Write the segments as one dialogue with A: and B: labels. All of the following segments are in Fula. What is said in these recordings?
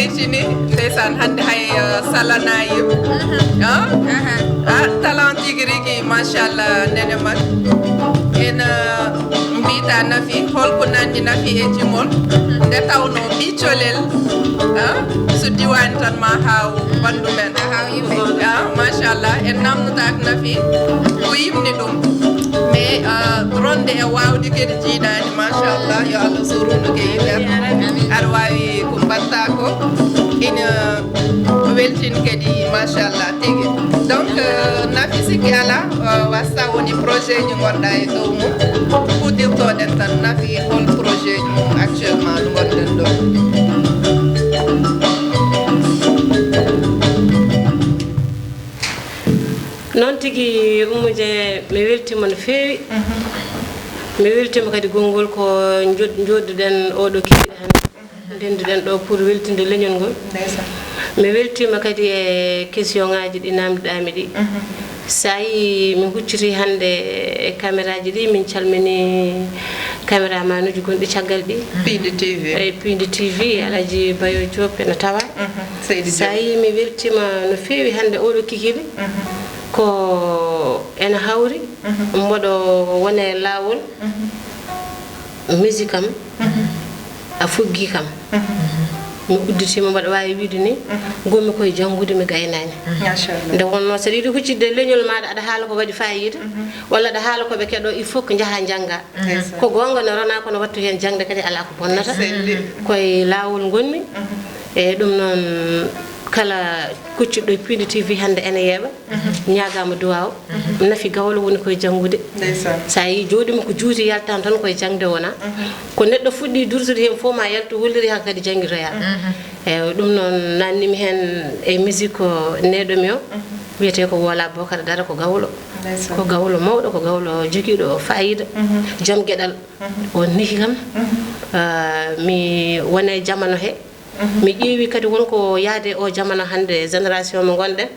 A: ɓeytini ndeysan hande hay salanayim talent tigui rigui machallah nene mat ena mbita Nafi holko nandi Nafi e jumol nde tawno ɓicolel so diwani tan ma haw bandu men machallah en namdotako Nafi ko yimni ɗum mais ronde e wawde kadi jiiɗani machallah yo Allah sornude e nder aɗa wawi ko mbatta ko ina weltini kadi machallah tigui donc Nafi sikki ala wasta woni projet ji gonɗa e dow mum fuɗɗirtoɗen tan Nafi hol projet ji mum actuellement ɗo gonɗen ɗo
B: noon tigi Oumou mi weltima no feewi mi weltima kadi gongol ko jodduɗen oɗo kiɗi hande ndenduɗen ɗo pour weltinde leñol ngol mi weltima kadi e question ngaji ɗi namdiɗami ɗi sa yi min hucciti hande e caméra ji ɗi min calmini caméraman uji gonɗi caggal ɗi Pinde TV Alaji Bayo Diop ene tawa sa yi mi weltima no feewi hande oɗo kikiɗe ko ene hawri mboɗo wone lawol musique am a fuggi kam mi udditima mbaɗa wawi wiide ni gommi koye janggude mi gaynani nde wonno saɗa yiiɗi huccidde leñol maɗa aɗa haala ko waɗi fayida walla aɗa haala koɓe keɗo il faut que jaaha jangga ko gonga ne rona kono wattu hen jangde kadi ala ko bonnata koye lawol gonmi e ɗum noon kala kucciɗo e Pinde TV hande ene yeeɓa ñagama duwaw Nafi gawlo woni koye janggude sa yi jooɗima ko juuti yaltama tan koye jangde wona ko neɗɗo fuɗɗi durtude hen fof ma yaltu holliri han kadi jangguitoya eyyi ɗum noon nannimi hen e musique o neɗomi o wiyete ko Wola Bocar Dara ko gawlo mawɗo ko gawlo joguiɗo fayida joom gueɗal o niki kam mi wone jamano he mi ƴeewi kadi wonko yaade o jamana hande génération mo gonɗen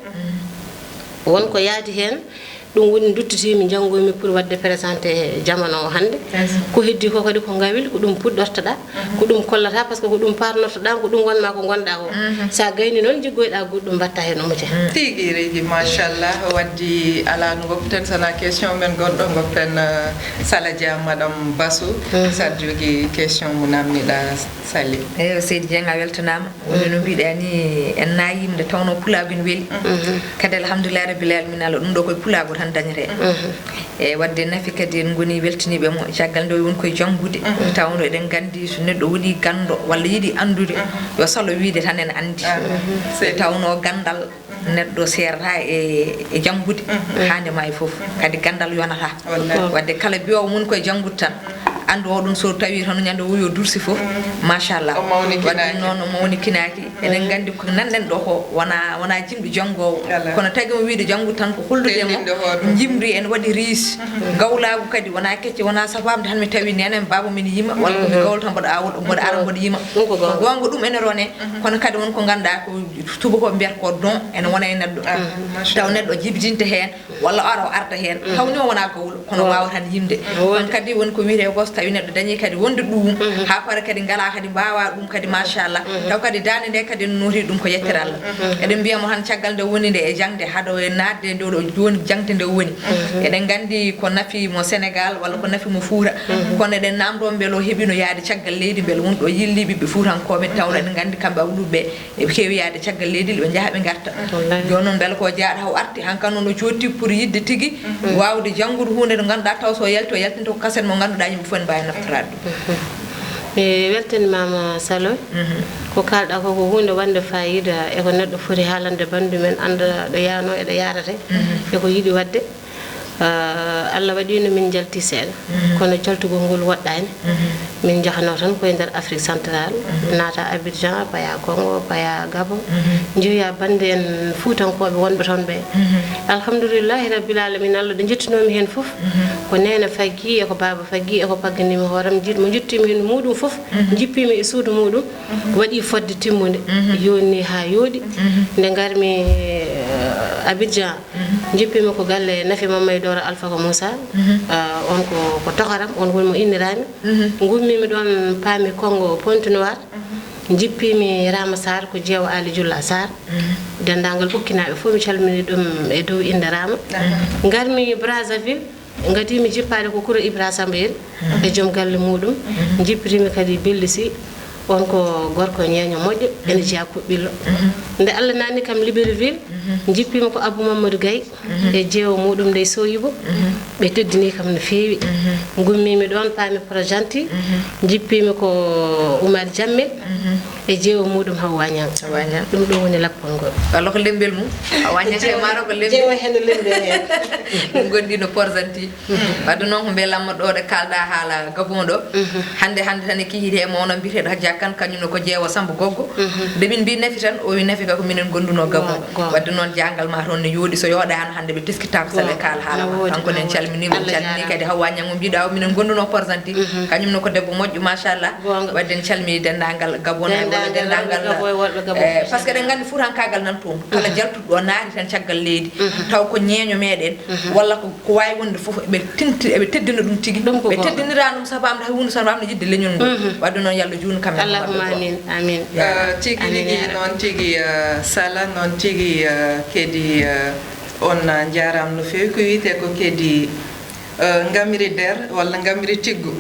B: wonko yaadi hen ɗum woni duttitimi janggoymi pour wadde présenté jamano o hande ko heddi ko kadi ko ngawil ko ɗum puɗɗortoɗa ko ɗum kollata par ce que ko ɗum parnortoɗa ko ɗum wonma ko gonɗa o sa gayni noon jiggoyɗa goɗɗum mbatta hen Oumou Dia
A: tigui rigi machallah waddi ala no gopten sana question men gonɗo gopten Sala Dia madame Bassou saɗa jogui question mo namniɗa Sali
C: eyi Seydi Dieng a weltanama woni no mbiɗa ni en nayimde tawno pulago ne weeli kadi alhamdulillah rabbil alamin ala ɗum ɗo koye pulago tan dañete e wadde Nafi kadi en goni weltaniɓe mo caggal nde woni koye janggude tawno eɗen gandi so neɗɗo woni ganɗo walla yiiɗi andude yo salo wiide tan en andi tawno gandal neɗɗo serata e janggude hande ma e foof kadi gandal yonata wadde kala biyowo mun koye janggude tan andu oɗum so tawi tan ñande wuyo dursi fof machallah wadde noon omo woni kinaki eɗen gandi ko nanɗen ɗo ko wona jimɗo janggowo kono tagi mo wiide janggude tan ko holludemo jimri en waɗi riis gawlagu kadi wona kecce wona safamde tan mi tawi nenen baba min yima walla komi gawlo tan mboɗo awol mboɗo ara mboɗo yima ko gonga ɗum ene rone kono kadi wonko ganduɗa ko tubakoɓe mbiyata ko don ene wona e neɗɗo taw neɗɗo jibidinte hen walla ara o arda hen tawnima wona gawlo kono wawa tan yimde on kadi woni ko wiyete ko tawi neɗɗo dañi kadi wonde ɗum ha pare kadi ngala kadi mbawa ɗum kadi machallah taw kadi dande nde kadi noti ɗum ko yettere Allah eɗen mbiyamo han caggal nde woni nde e jangde haɗo e nadde nde ɗo joni jangde nde woni eɗen gandi ko Nafi mo Sénégal walla ko Nafi mo Fouta kono eɗen namdo beelo heeɓino yaade caggal leydi beelo wonɗo yilli ɓiɓɓe Foutankoɓe tawno eɗen gandi kamɓe awluɓe eɓe keewi yaade caggal leydi ɓe jaaha ɓe garta joni noon beela ko jaaɗa haw arti hankkadi noon o jotti pour yidde tigui wawde janggude hunde nde ganduɗa taw so yalti o yaltinta ko kaset mo ganduɗa yimɓe fof ne mbawi naftorade ɗum
B: mi weltanimama Salo ko kalɗa ko hunde wande fayida eko neɗɗo foti haalande bandu men anda ɗo yano eɗo yarate eko yiiɗi wadde Allah waɗino min jalti seeɗa kono jaltugol ngol woɗɗani min jahano tan koye nder Afrique centrale naata Abidjan paya Congo paya Gabon jeeya bande en Foutankoɓe wonɓe toon ɓe alhamdoulillahi rabbil alamin Allah ɗo jettinomi hen foof ko nene faggi eko baba faggi eko pagganimi hooram jiiɗ mo jettimi hen muɗum foof jippimi e suudu muɗum waɗi fodde timmude yonni ha yooɗi nde garmi Abidjan jippimi ko galle Nafi Mamadou Dora Alpha ko Moussa on ko tokaram on woni mo innirami gummimi ɗon paami Congo Pointe Noire jippimi Rama Sar ko jeewo Ali Julla Sar dendangal bukkinaɓe fof mi calmini ɗum e dow inde Rama garmi Brazzaville gadimi jippade ko Koura Ibra Samba en e joom galle muɗum jippitimi kadi Bellisi on ko gorko ñeeño moƴƴo ene jeeya kuɓɓillo nde Allah nani kam Libreville jippimi ko Abou Mamadou Gaye e jeewo muɗum nde Soyibo ɓe teddini kam no feewi gummimi ɗon paami Projanti jippimi ko Oumar Diammel e jeewo muɗum Hawwa Niang ɗum ɗo woni lappol ngol
C: walla ko lembel mum Hawwa Niang e maaro ko lembel
B: jeewo hen lembe hen
C: ɗum gondi no Projanti wadde noon ko beelamma ɗo de kalda haala Gabon ɗo hande tan e kihite mo onon mbiteɗo Hadja Kane kañum ko jeewo Samba Goggo de min mbi nafi tan o wi nafi ka ko minen gonduno Gabon wadde noon jangal ma toon ne yoodi so yoodano hande ɓe teskitako saɗa kala haala ma kanko nen calminimo calmini kadi Hawwa Niang mo mbiɗa o minen gonduno Projanti kañum no ko debbo moƴƴo machallah wadde en calmini dendagal Gabon walla dendagal par ce que eɗen gandi fuutankagal nan toon kala jaltuɗo ɗo naati tan caggal leydi taw ko ñeeño meɗen walla ko wawi wonde foof eɓe teddina ɗum tigui ɓe teddinira ɗum sabamde hay hunde sabamde jidde leñol ngol wadde noon yallah juutno kamen
B: Allahumma amin amin
A: tigi ligui noon tigui Sala noon tigui kedi on jaram no fewi ko wiyete ko kedi ngamiri der walla ngamiri tiggu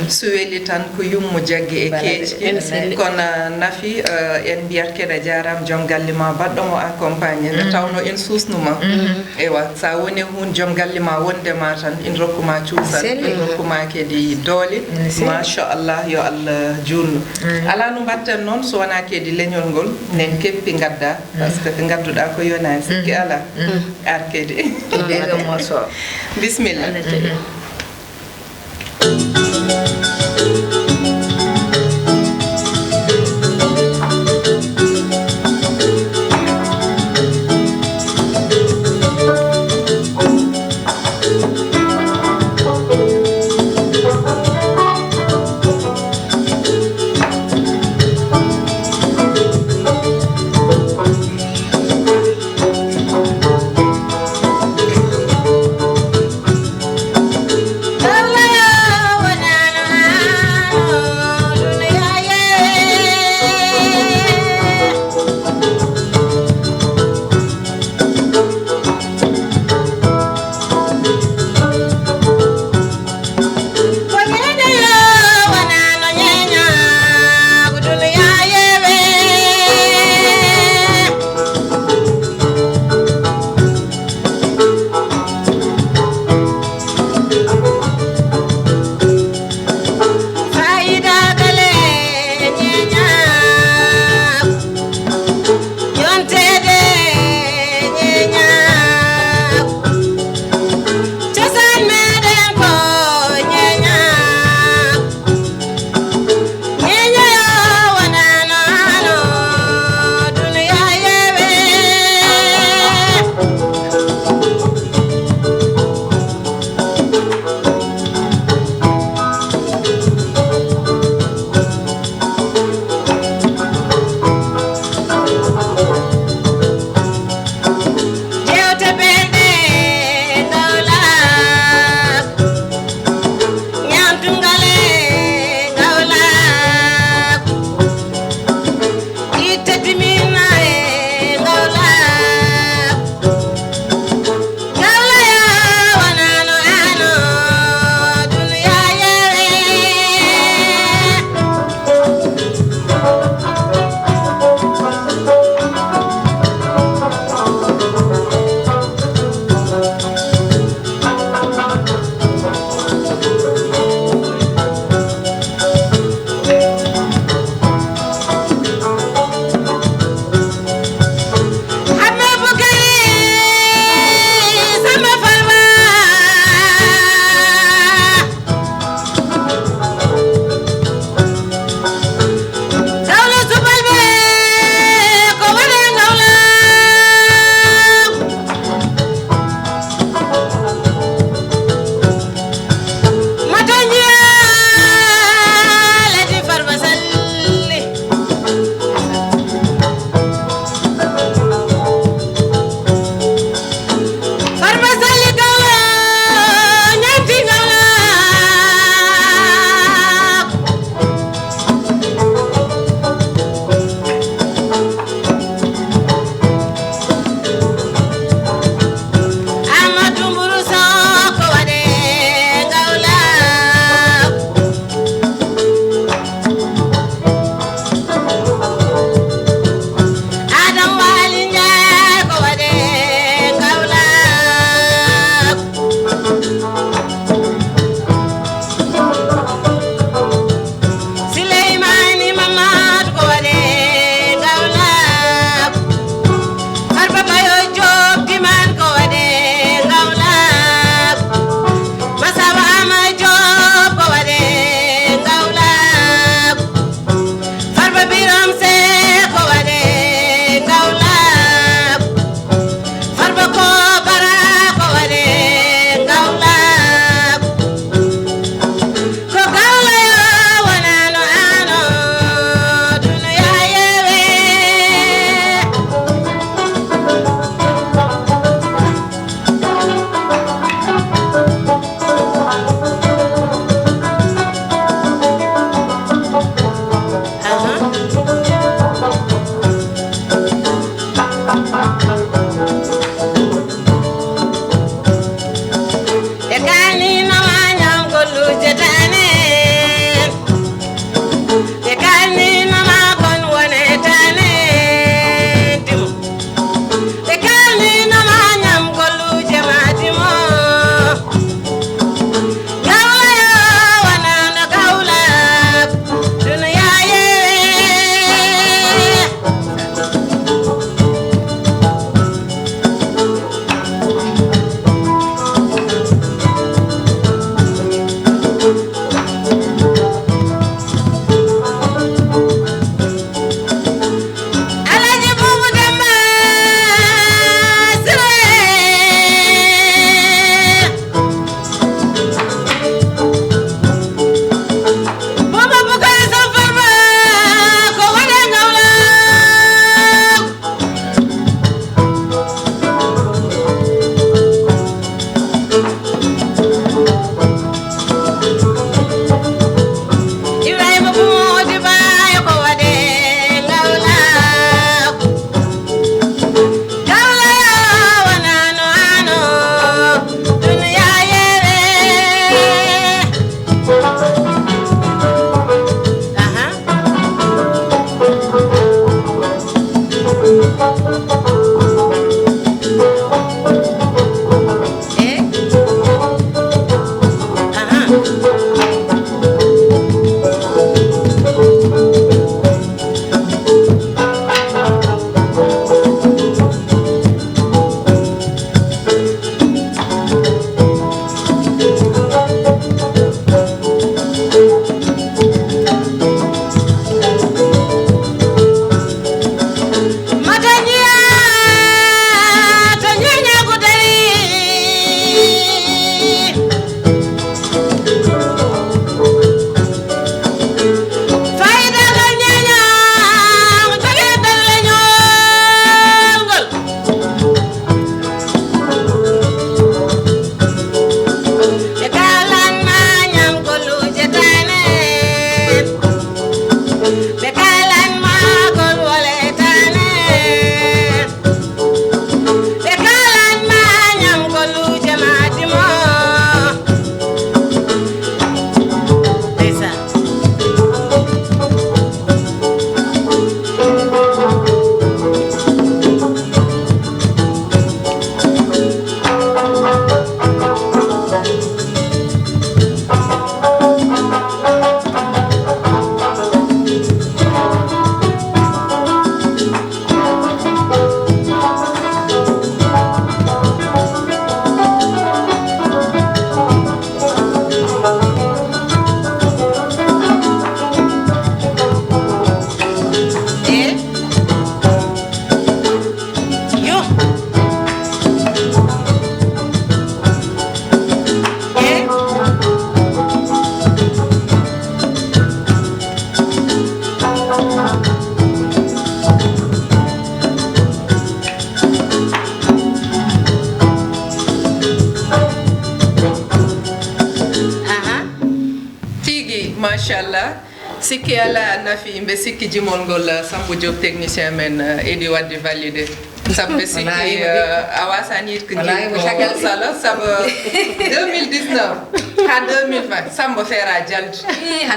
A: so weli tan ko yummo jagge e keeci kono nafi en mbiyat keɗa jaram joom galle ma baɗɗo mo accompagné nde tawno en susnuma ewa sa woni hunde joom galle ma wondema tan in rokkuma cuusal in rokkuma kedi doole machallah yo Allah juurno ala no mbatten noon so wona kedi leñol ngol nen keppi gadda par ce que ko gadduɗa ko yonani sikki ala ar kedi bisimilla
B: Allah ya wana
A: machallah sikki ala nafi mbe sikki jimol ngol Sambou Diop technicien men idi waddi validé sabbe sikki a wasani ko sala sab 2019 ha 2020 Samba Fera jaldi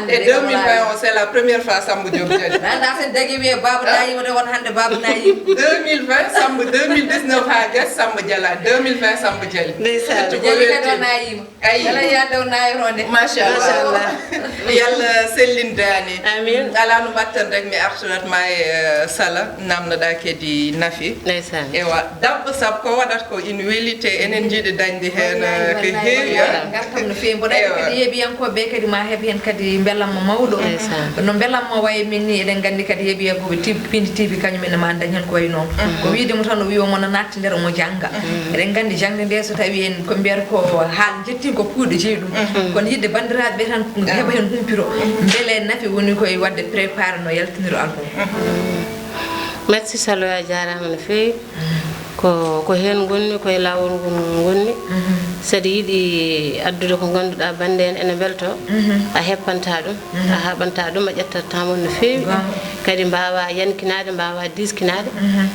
A: et 2020 c'est la première fois Sambou Diop jaldi
C: nda sen dagi wi babu nayi mo won hande babu nayi
A: 2020 Samba 2019 ha gas Samba jala 2020 Samba jali
B: ndeysan
C: jali ka do nayi
A: ay
C: yalla ya do nayi ronde
A: machallah yalla sellindani
B: amin
A: ala no batten rek mi arturat may sala namnoda kedi nafi ewa dabbo sab ko wadat ko in welite enen jidi dañde hen ko heewi
C: gartam no feewi boɗa kadi yeeɓiyankoɓe kadi ma heɓ hen kadi bellamma mawɗo no bellamma wayi min ni eɗen gandi kadi yeeɓiyakoɓe pindi tibi kañumen ma dañ hen ko wayi noon ko wiidemo tan o wi omo natti nder mo jangga eɗen gandi jangde nde so tawi en ko mbiyata ko haal jetti ko puuɗe jeeyi ɗum kono yidde bandiraɓe ɓe tan heɓa hen humpiro beele nafi woni koye wadde préparé no yaltiniro album
B: merci Salo a jarama no feewi ko hen gonni koye lawol ngol gonni saɗa yiiɗi addude ko ganduɗa bande en ene belto a heppanta ɗum a haɓanta ɗum a ƴettattamon no feewi kadi mbawa yankinade mbawa diskinade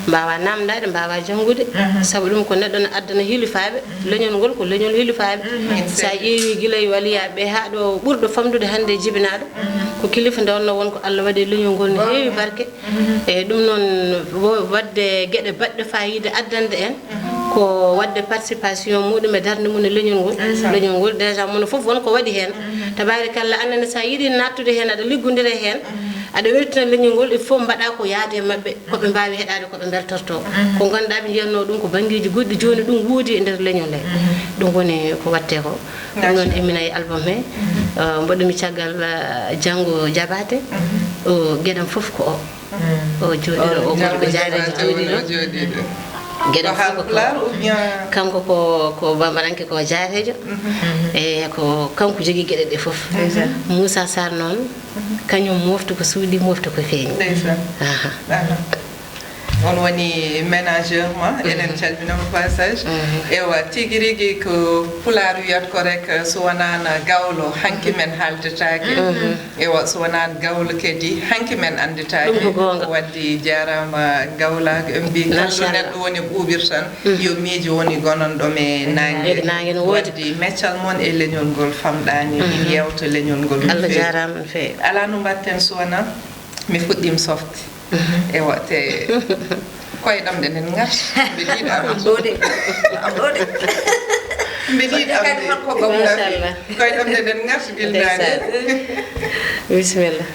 B: mbawa namdade mbawa janggude saabu ɗum ko neɗɗo ne addana hiilifaɓe leñol ngol ko leñol hiilifaɓe sa ƴeewi guila e waliyaɓe ha ɗo ɓurɗo famdude hande e jibinaɗo ko kilifa nde wonno wonko Allah waɗi leñol ngol no heewi barke e ɗum noon wadde gueɗe baɗɗe fayida addande en ko wadde participation muɗum e darde mum e leñol ngol déjà mono fof wonko waɗi hen tabarikalla annene sa yiiɗi nattude hen aɗa liggondira hen aɗa weltina leñol ngol il faut mbaɗa ko yaade mabɓe koɓe mbawi heɗade koɓe beltorto ko ganduɗa ɓe jiyanno ɗum ko banggueji goɗɗi joni ɗum woodi e nder leñol he ɗum woni ko watte ko ɗum noon emina e album he mbaɗumi caggal janggo jabate o gueɗam foof ko o jooɗiɗo o ko jaareji jooɗiɗo gueɗam fof kanko ko bambaranke ko jaarejo e ko kanko jogui gueɗe ɗe foof Moussa Sarr noon kañum mofti ko suuɗi mofti ko feeñi
A: on woni ménageur ma enen calminama passage ewa tigui rigui ko pular wiyat ko rek so wonano gawlo hanki men haldetake ewa so wonano gawlo kadi hanki men andetake waddi jarama gawlako en mbi kalɗo neɗɗo woni ɓuuɓir tan yo miijo woni gononɗo me nangue waddi meccal moon e leñol ngol famɗani min yewta leñol ngol
B: Allah jarama no feewi
A: ala no mbatten so wona mi fuɗɗima softe ewa te koyɗam ɗe nen ngat mbeɗiɗa amɗode mbeɗiɗa amde koyɗam ɗe nen ngat gildani
B: bisimilla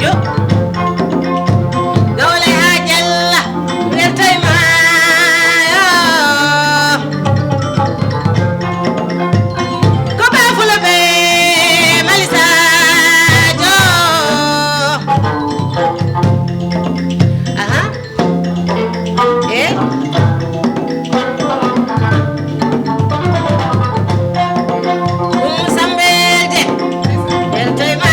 B: moƴƴo gawle ha jalla weltayma ko ɓe Fulɓe malisajo aha e Sambelde weltayma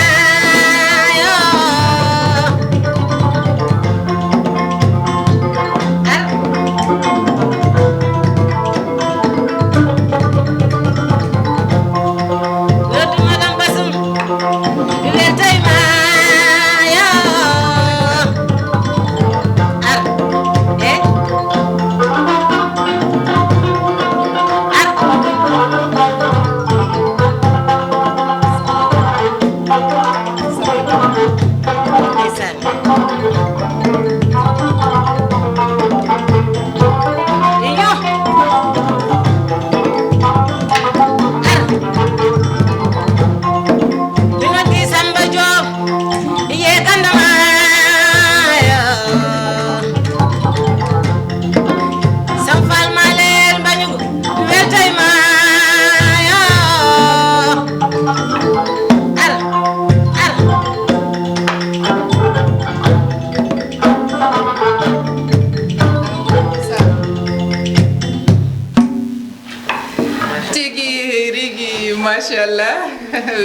A: machallah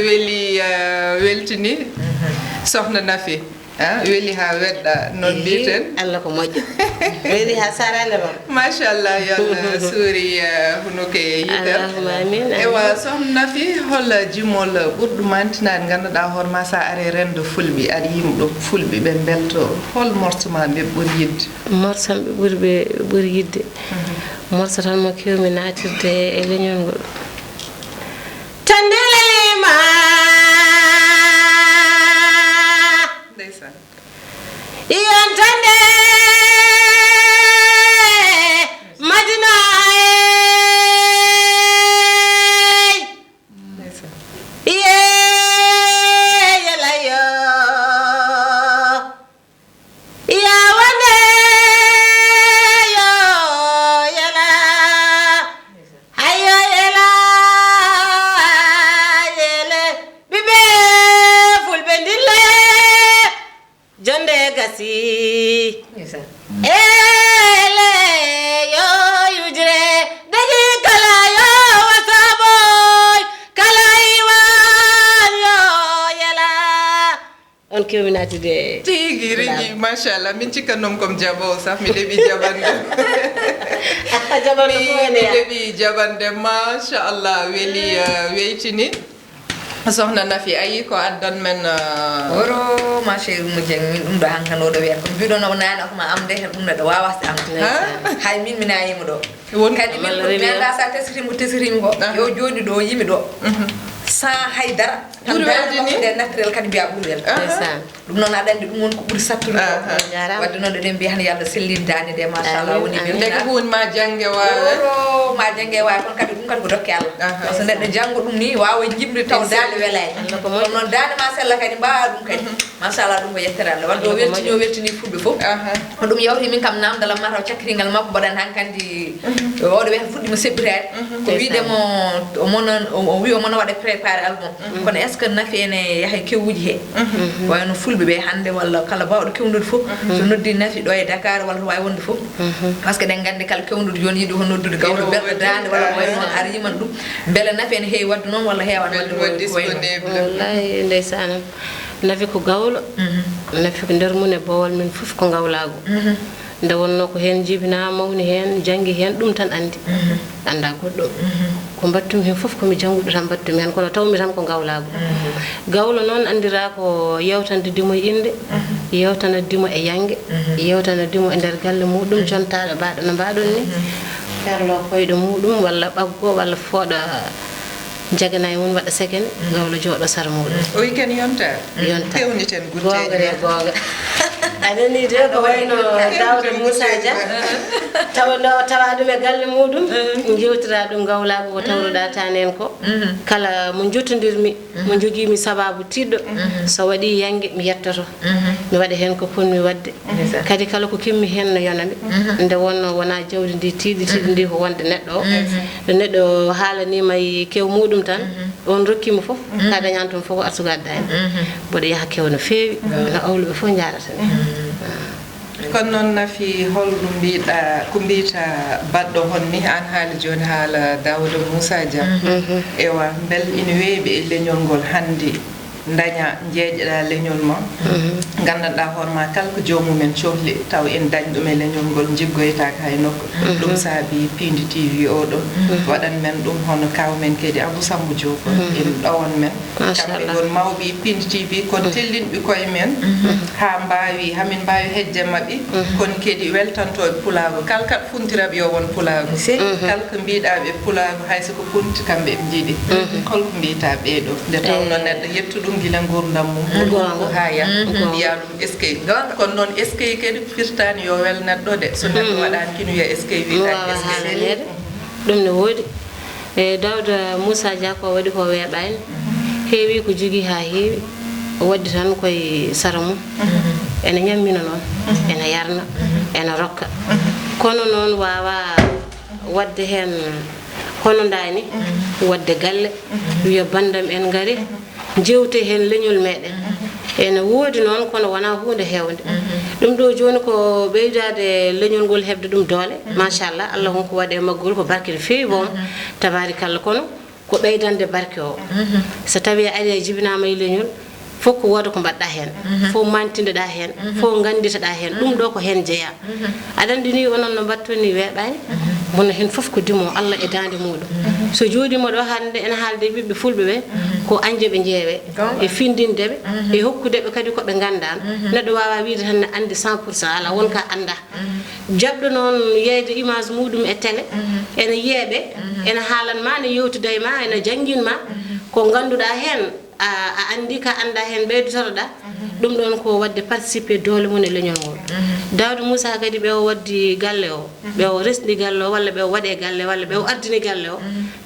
A: weli weltini sohna Nafi weli ha wedda non biten
B: Allah ko moƴƴo weli ha sarande ma
A: machallah yalla suuri hunuke yitere
B: amin
A: ewa sohna Nafi hol jimol ɓurɗo mantinade ganduɗa hoorema sa are rendo fulɓe aɗa yimɗo fulɓe ɓe belto hol morsoma ɓe ɓuuri yidde
B: morsam ɓe ɓuuri yidde morsa tan mo kewmi natirde e leñol ngol tandelema
A: ndeysan
B: yon tande madina
A: ndeysan
B: ye yala yo ya wande yo yala hayo yala yele bibe fulbe ndille jonde gasi ele yo yujre dagi kala yo wasaboy kala iwan yo yala on kewminatide
A: tigi rigi machallah min cikkannom comme jabo saf mi ɗeɓi jabande mi ɗeɓi jabande machallah weli weytini sohna Nafi ayi ko addan men
C: oro ma chéri mo jeng min ɗum ɗo hankanoɗo wiya ko mbiɗono nane koma amde ɗum ɗo wawasde amde hay min mi nayimo ɗo kadi min mi anda sa tesirimo ko yo joni ɗo yimi ɗo sans haydara tan de naturel kadi mbiya ɓurel ɗum noon aɗa andi ɗum won ko ɓuuri sattude wadde noon ɗeɗen mbiya tan yallah sellindani de machallah woni
A: ndeke ko woni ma jangge wawe
C: oro ma jangge wawi kono kadi ɗum kadi ko dokke Allah par ce que neɗɗo janggo ɗum ni wawa jimde taw dande welani kono noon dande ma sella kadi mbawa ɗum kadi machallah ɗum ko yettere Allah wadde o weltini o weltini fulɓe foof ko ɗum yawti min kam namdalam ma taw cakkiringal makko mbaɗan hankkandi oɗo wiyata fuɗɗima seɓɓirade ko wiidemo o wi omona waɗa préparé album kono est ce que Nafi ene yaha kewuji he wayno fulɓe ɓe hande walla kala bawɗo kewnude fof so noddi Nafi ɗo e Dakar walla to wawi wonde fof par ce que ɗen gandi kala kewnude joni yiiɗi ko noddude gawlo belɗo dande walla ko way noon ara yiman ɗum beele Nafi ene heewi wadde noon walla heewan wadde
B: wallahi ndeysanam Nafi ko gawlo Nafi ko nder mum e bowol min fof ko gawlago nde wonno ko hen jibina mawni hen jangi hen ɗum tan andi anda goɗɗo ko battumi hen fof komi janguɗo tan battumi hen kono tawmi tan ko gawlago gawlo noon andira ko yewtande dimo e inde yewtana dimo e yangue yewtana dimo e nder galle muɗum jontaɗo mbaɗo no mbaɗon ni ferlo koyɗo muɗum walla ɓaggo walla fooɗa jagana e mum waɗa sekene gawlo jooɗo sara muɗum
A: o wi ken yonta
B: yonta
A: tewniten
B: gonga de gonga adani de ko wayno Dawda Moussa Dia tawa ɗum e galle muɗum jewtira ɗum gawlago ko tawruɗa tanen ko kala mo juttodirmi mo joguimi sababu tiɗɗo so waɗi yangue mi yettoto mi waɗa hen ko ponmi wadde kadi kala ko kimmi hen no yonami nde wonno wona jawdi ndi tiiɗi ndi ko wonde neɗɗo o ɗo neɗɗo haalanima e kew muɗum tan on rokkima foof ka dañan toon fof ko artugo addani mboɗo yaaha kew no feewi no awluɓe fof jarata ni
A: kono noon Nafi holɗum mbiɗa ko mbita baɗɗo honni an haali joni haala Dawda Moussa Dia ewa bel ina weeɓi e leñol ngol hannde daña jeeƴeɗa leñol ma gandanɗa hoorema kala ko jomumen cohli taw en dañ ɗum e leñol ngol jiggoytaka hay nokku ɗum saabi Pindi TV oɗo waɗan men ɗum hono kawmen kadi Abou Sambou Diop en ɗowon men kamɓe gon mawɓe Pindi TV kono tellinɓe koye men ha mbawi hamin mbawi hejje mabɓe kono kadi weltantoɓe pulago kala kaɗa funtiraɓe yo won pulago kala ko mbiɗaɓe pulago hayso ko funti kamɓe ɓe jiiɗi holko mbita ɓeɗo nde tawno neɗɗo yettu ɗum gila gurdam mum ko haya mbiya ɗum eskey kono noon eskey kadi firtani yo wel neɗɗo de so neɗɗo waɗani kino wiya eskey wiyatani eskey
B: ɗum ne woodi e Dawda Moussa Dia ko waɗi ko weeɓani heewi ko jogui ha heewi o waddi tan koye sara mum ene ñammina noon ene yarna ene rokka kono noon wawa wadde hen hono dani wadde galle wiya bandam en gaari jewte hen leñol meɗen ene woodi noon kono wona hunde hewde ɗum ɗo joni ko ɓeydade leñol ngol hebde ɗum doole machallah Allah honko waɗe maggol ko barke no feewi boom tabarikalla kono ko ɓeydande barke o so tawi a ari a jibinama e leñol fof ko woda ko mbaɗɗa hen fof mantideɗa hen fof ganditeɗa hen ɗum ɗo ko hen jeeya aɗa andi ni onon no mbattoni weeɓani mono hen fof ko dimo Allah e dande muɗum so jooɗima ɗo hande ene haalde ɓiɓɓe fulɓe ɓe ko anje ɓe jeewe e findindeɓe e hokkudeɓe kadi koɓe gandano neɗɗo wawa wiide tan ne andi 100% ala wonka anda jabɗo noon yeyde image muɗum e télé ene yeeɓe ene haalanma ne yewtida e ma ene jangguinma ko ganduɗa hen a andi ka anda hen ɓeydotoɗa ɗum ɗon ko wadde participer doole mum e leñol ngol Dawda Moussa kadi ɓe o waddi galle o ɓe o resɗi galle o walla ɓe o waɗe galle walla ɓe o ardini galle o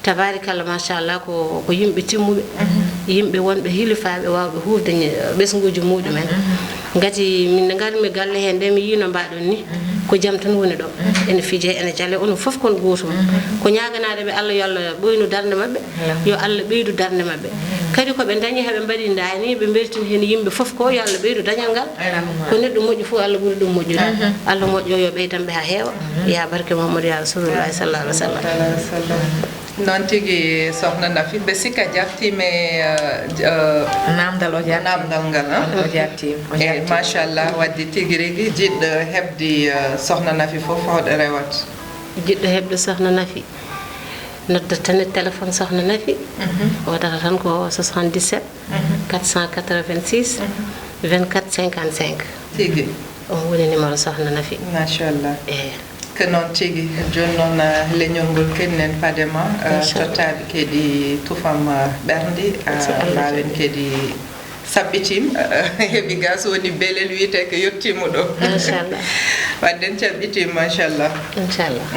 B: tabarikalla machallah ko yimɓe timmuɓe yimɓe wonɓe hilifaɓe wawɓe hufde ɓesguji muɗumen gati min nde garmi galle hen nde mi yino mbaɗon ni ko jaam tan woni ɗo ene fiije ene jaale onon fof kon gotum ko ñaganaɗeɓe Allah yo Allah ɓoynu darde mabɓe yo Allah ɓeydu darde mabɓe kadi koɓe dañi heɓe mbaɗi dani ɓe beltini hen yimɓe fof ko yo Allah ɓeydu dañal ngal ko neɗɗo moƴƴo fof Allah ɓuuri ɗum moƴƴude Allah moƴƴo yo ɓeydanɓe ha heewa ya barke Mamadou ya Rasulullah sallallahu alaihi wasallam
A: noon tigui sohna Nafi ɓe sikka jaftime namdal ngal
C: o jartima
A: e machallah wadde tigui rigui jiɗɗo hebde sohna Nafi foof hawɗo rewat
B: jiɗɗo hebde sohna Nafi noddat tan e téléphone sohna Nafi o waɗata tan ko 77 486 24 55
A: tigui
B: on woni numéro sohna Nafi
A: machallah ko noon tigui joni noon leñol ngol kennen padema tottaɓe kadi tufam ɓerde mbawen kadi sabbitim heeɓi ga so woni belel wiyete ko yettimo ɗo
B: inchallah
A: wadde en cabɓitima machallah
B: inchallah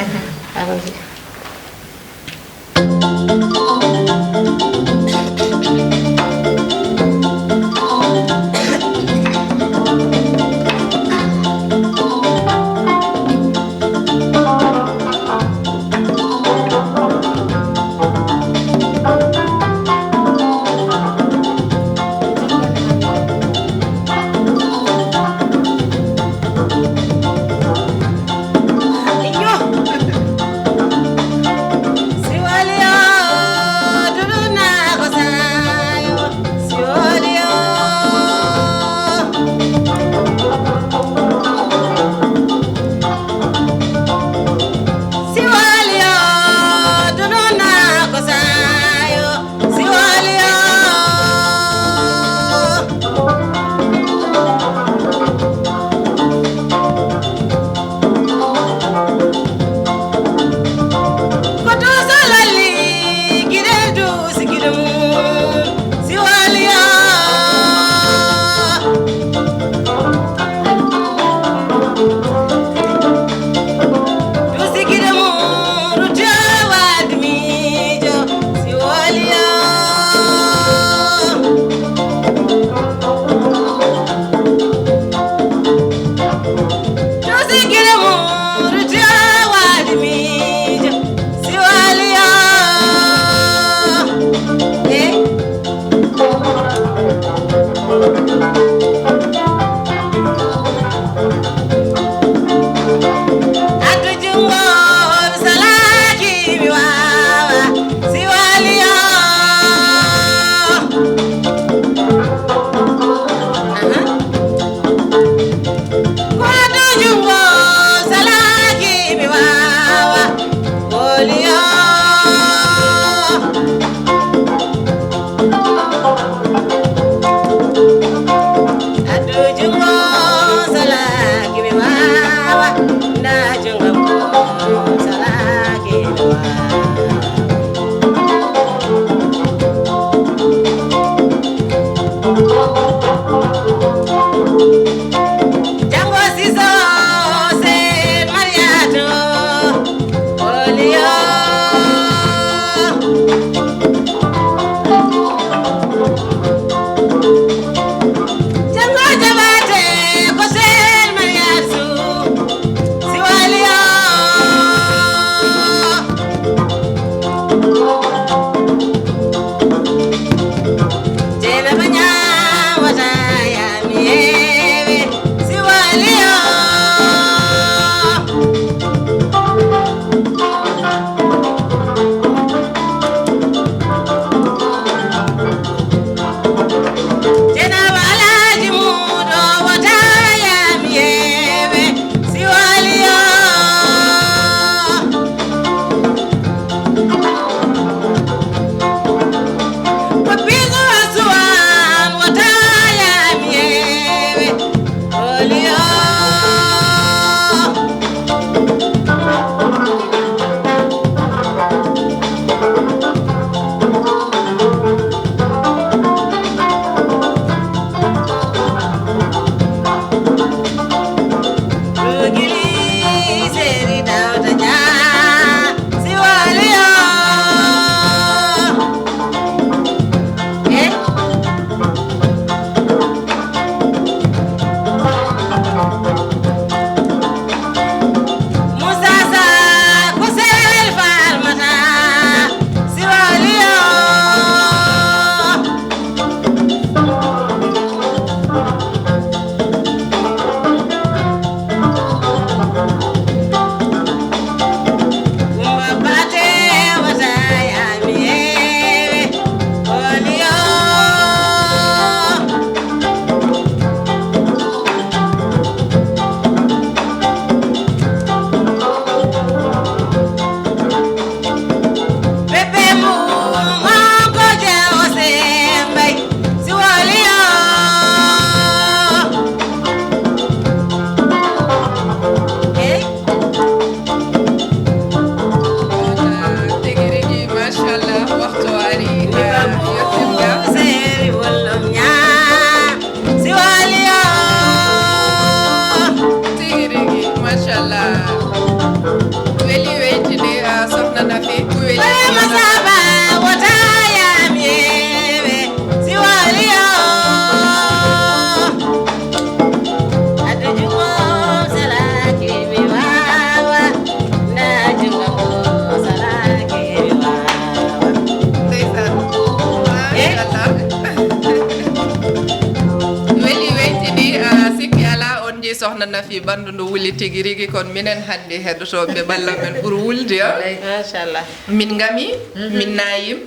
A: noddi sohna Nafi bandu ndu wuli tigi rigi kon minen hande heɗotoɓe balla men ɓuuri wulde
B: machallah
A: min ngami min nayim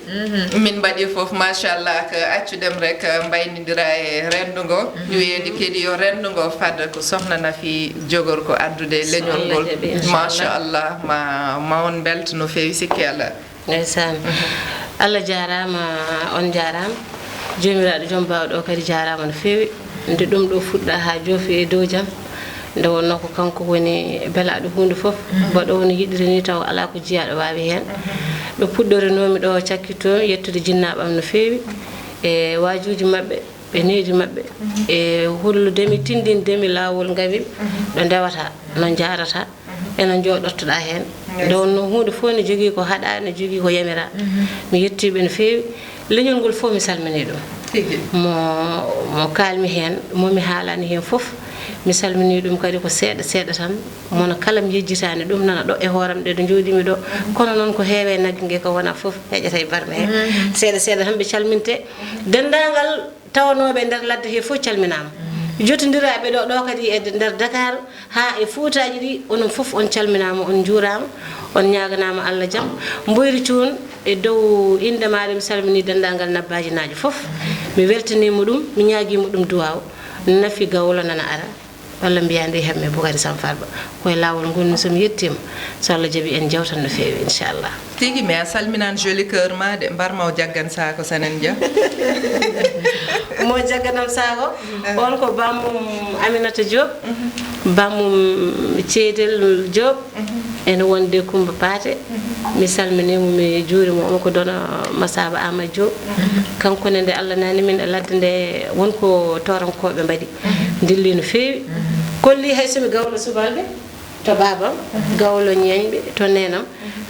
A: min mbaɗi foof machallah ko accudem rek mbaynidira e rendu ngo ƴoyeede kadi yo rendu ngo fadda ko sohna Nafi jogor ko addude leñol ngol machallah ma on belta no feewi sikki Allah
B: ndeysan Allah jarama on jarama jomiraɗo joom bawɗo kadi jarama no feewi nde ɗum ɗo fuɗɗa ha joofi e dow jam nde wonno ko kanko woni belaɗo hunde foof mbaɗo woni yiɗiri ni taw ala ko jiyaɗo wawi hen ɗo puɗɗorinomi ɗo cakkito yettude jinnaɓam no feewi e wajuji mabɓe ɓe needi mabɓe e holludemi tindindemi lawol ngawimi ɗo ndewata no jarata eno jooɗottoɗa hen nde wonno hunde fof ne jogui ko haɗa ne jogui ko yamira mi yettiɓe no feewi leñol ngol fof mi salmini ɗum mo kalmi hen momi haalani hen fof mi salmini ɗum kadi ko seeɗa seeɗa tan mono kala mi yejjitani ɗum nana ɗo e hooram ɗe ɗo jooɗimi ɗo kono noon ko heewe naggue gue ko wona fof heƴata e barme he seeɗa seeɗa tan ɓe calminte dendagal tawanoɓe nder ladde he fof calminama jotodiraɓe ɗo kadi e nder Dakar ha e Foutaji ɗi onon fof on calminama on juurama on ñaganama Allah jaam mboyri cuun e dow inde maɗa mi salmini dendagal nabbaji najo fof mi weltanima ɗum mi ñaguima ɗum duwaw Nafi Gawlo nana ara walla mbiya nde hemme Boukary Samfarba koye lawol ngolmi somi yettima so Allah jaaɓi en jewtan no feewi inchallah
A: tigi mi a salminani joli cœur ma de mbarma o jaggan sako sanen dia
B: mo jagganam sako on ko bammum Aminata Diop bammum Ceydel Diop ene wonde Coumba Paté mi salminimo mi juurimo on ko dona Masaba Amadou Diop kankone nde Allah nani min e ladde nde wonko torankoɓe mbaɗi dilli no feewi kolli hay somi gawlo subalɓe to babam gawlo ñeñɓe to nenam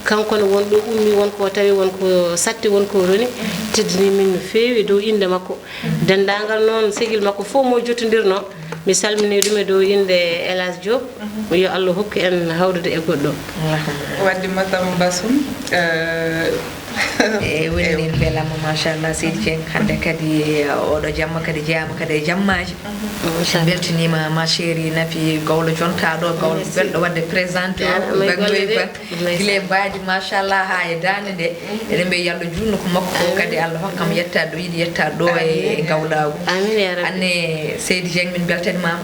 B: kankone wonɗo ummi wonko tawi wonko satti wonko roni teddini min no feewi dow inde makko dendagal noon sigil makko fof mo jotodirno mi salmini ɗum e dow inde Elas Diop yo Allah hokku en hawrude e goɗɗo
A: wadde madame Bassoum
C: e woni en belama machallah Seydi Dieng hande kadi oɗo jamma kadi jeyama kadi e jammaji beltanima ma chéri Nafi Gawlo jontaɗo Gawlo belɗo wadde présenté o baggoy ba guila baadi machallah ha e dande nde eɗen mbiya yallah junno ko makko ko kadi Allah hokkam yettade ɗo yiiɗi yettade ɗo e gawlago anne Seydi Dieng min beltanimama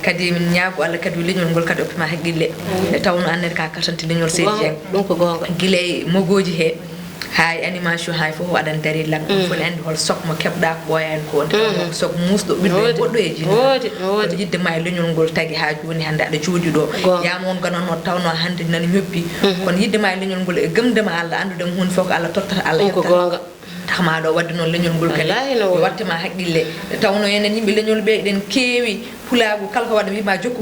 C: kadi min ñaago Allah kadi leñol ngol kadi oppima haqqille e tawno annene ka katante leñol Seydi Dieng
B: ɗum ko gonga
C: guila e mogoji he hay animation hay fof waɗan dari lam fone andi hol sok mo keɓɗa ko ɓoyani ko nde sok musɗo ɓiɗɗo goɗɗo e jinno oɗo yiddema e leñol ngol tagui ha joni hande aɗa jooɗi ɗo yama on ganano tawno hande nani ñoppi kono yiddema e leñol ngol e gëmdema Allah andudema hunde fof ko Allah tottata Allah heɓtata tahma ɗo wadde noon leñol ngol kadi yo wattema haqqille tawno enen yimɓe leñol ɓe eɗen keewi pulagu kala ko waɗa wima jokku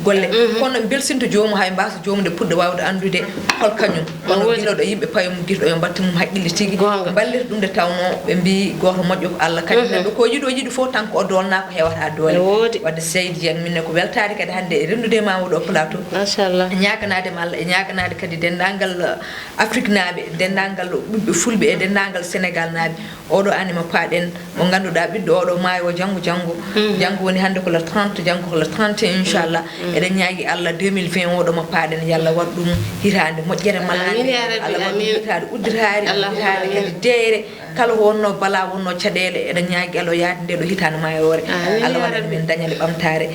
C: golle kono belsinto jomum hay mbasa jomum nde puɗɗo wawde andude hol kañum kono guiloɗo yimɓe payum guirɗo yo mbatta mum haqqille tigui ballita ɗum nde tawno ɓe mbi goto moƴƴo ko Allah kadi neɗɗo ko yiiɗi fof tan ko o dolna ko hewata doole wadde Seydi Dieng minne ko weltade kadi hande e rendude ma oɗo plateau machallah ñaganadema Allah e ñaganade kadi dendagal Afrique naaɓe dendagal ɓiɓɓe fulɓe e dendagal Sénégal naaɓe oɗo anima paaɗen mo ganduɗa ɓiɗɗo oɗo maayo o janggo woni hande ko le 30 janggo ko le 31 inchallah eɗen ñaagui Allah 2020 oɗo mo paaɗen yallah waɗ ɗum hitande moƴƴere malade Allah waɗ ɗum hitande uddirari hitande kadi deyre kala ko wonno bala wonno caɗele eɗen ñaagui Allah yaade nde ɗo hitande mayore Allah waɗa ɗumen dañale ɓamtare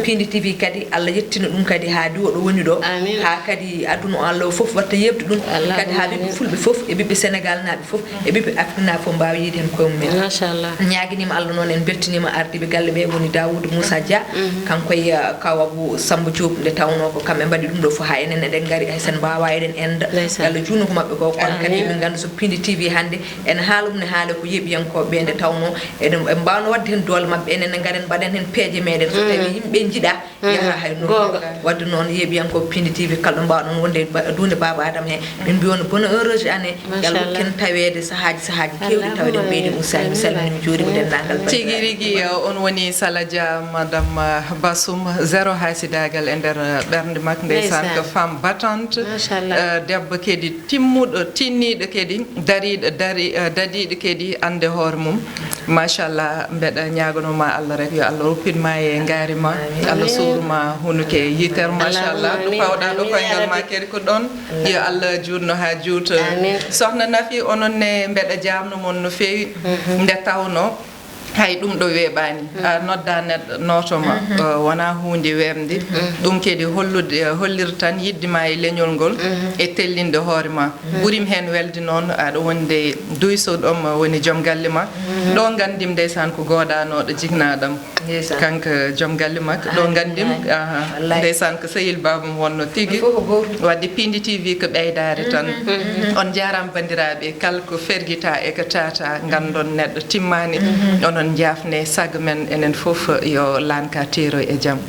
C: Pindi TV kadi Allah yettina ɗum kadi ha diwo ɗo woni ɗo ha kadi aduna o Allah foof watta yebde ɗum kadi ha ɓiɓɓe fulɓe foof e ɓiɓɓe Sénégal naaɓe foof e ɓiɓɓe Afrique naaɓe foof mbawa yiide hen koye mumen
B: machallah
C: ñaguinima Allah noon en beltinima ardiɓe galle ɓe woni Dawoudou Moussa Dia kanko e kaw Abou Samba Diop nde tawno ko kamɓe mbaɗi ɗum ɗo fo ha enen eɗen gaari haysen mbawa eɗen enda Allah juutno ko mabɓe ko kono kadi min ganda so Pindi TV hande en haalum ne haala ko yeɓiyankoɓe nde tawno eɗen mbawno wadde hen doole mabɓe enen garen mbaɗen hen peeje meɗen so tawi yimɓe jiiɗa yaha hay noon wadde noon yeɓiyankoɓe Pindi TV kalɗo mbawɗon wonde dunde Baba Adama he min mbi on bonne heureuse année yalla ken tawede sahaji kewɗi tawde ɓeydi Moussa mi salmini mi juurima dendagal
A: tigui rigui on woni Saladia madame Bassoum zéro haysidagal e nder ɓerde makko ndeysan ko femme battante debbo kadi timmuɗo tinniɗo kadi dadiɗo kadi ande hoore mum machallah mbeɗa ñaganoma Allah rek yo Allah ruppinma e gaari ma Allah ɓurma hunuke yitere machallah ɗo pawɗa ɗo koyngal ma kadi ko ɗon yo Allah juutno ha juuta sohna Nafi onon ne mbeɗa jamno mon no feewi nde tawno hay ɗum ɗo weeɓani nodda neɗɗo notoma wona hunde wemde ɗum kadi hollirta tan yiddima e leñol ngol e tellinde hoore ma ɓuurim hen welde noon aɗa wonde duysoɗoma woni joom galle ma ɗo gandim ndeysan ko goɗanoɗo jignaɗam kanko joom galle makko ɗo gandim ndeysan ko Sehil babam wonno tigui wadde Pindi TV ko ɓeydare tan on jarama bandiraɓe kala ko ferguita e ko tata gandon neɗɗo timmani onon jafne sago men enen fof yo lanka tero e jaam.